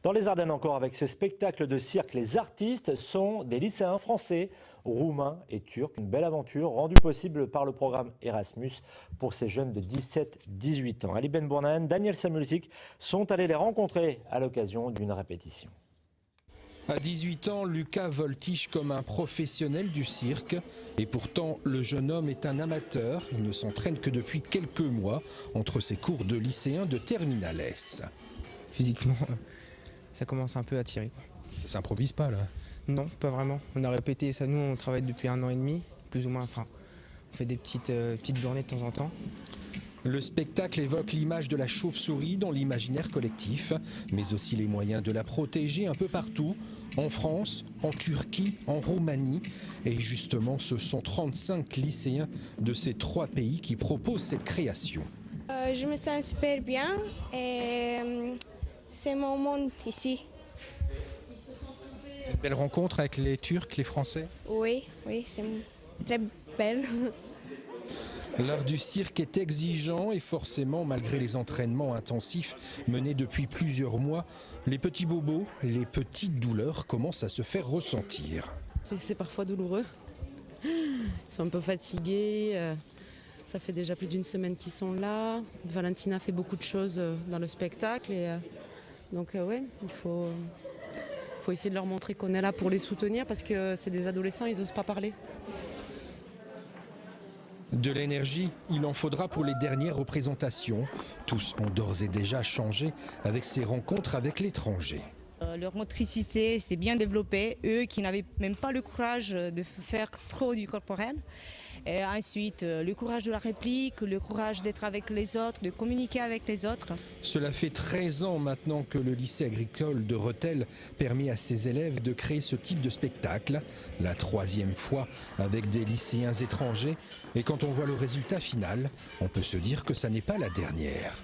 Dans les Ardennes encore, avec ce spectacle de cirque, les artistes sont des lycéens français, roumains et turcs. Une belle aventure rendue possible par le programme Erasmus pour ces jeunes de 17-18 ans. Ali Ben Bournan, Daniel Samulzik sont allés les rencontrer à l'occasion d'une répétition. À 18 ans, Lucas voltige comme un professionnel du cirque. Et pourtant, le jeune homme est un amateur. Il ne s'entraîne que depuis quelques mois entre ses cours de lycéen de Terminale S. Physiquement, ça commence un peu à tirer. Ça s'improvise pas là? Non, pas vraiment. On a répété ça, nous on travaille depuis 1 an et demi, plus ou moins. Enfin, on fait des petites journées de temps en temps. Le spectacle évoque l'image de la chauve-souris dans l'imaginaire collectif, mais aussi les moyens de la protéger un peu partout, en France, en Turquie, en Roumanie. Et justement, ce sont 35 lycéens de ces 3 pays qui proposent cette création. Je me sens super bien et c'est mon monde ici. C'est une belle rencontre avec les Turcs, les Français? Oui, c'est très belle. L'art du cirque est exigeant et forcément, malgré les entraînements intensifs menés depuis plusieurs mois, les petits bobos, les petites douleurs commencent à se faire ressentir. C'est parfois douloureux. Ils sont un peu fatigués. Ça fait déjà plus d'1 semaine qu'ils sont là. Valentina fait beaucoup de choses dans le spectacle. Donc ouais, il faut essayer de leur montrer qu'on est là pour les soutenir parce que c'est des adolescents, ils n'osent pas parler. De l'énergie, il en faudra pour les dernières représentations. Tous ont d'ores et déjà changé avec ces rencontres avec l'étranger. Leur motricité s'est bien développée, eux qui n'avaient même pas le courage de faire trop du corporel. Et ensuite, le courage de la réplique, le courage d'être avec les autres, de communiquer avec les autres. Cela fait 13 ans maintenant que le lycée agricole de Rethel permet à ses élèves de créer ce type de spectacle. La 3e fois avec des lycéens étrangers. Et quand on voit le résultat final, on peut se dire que ça n'est pas la dernière.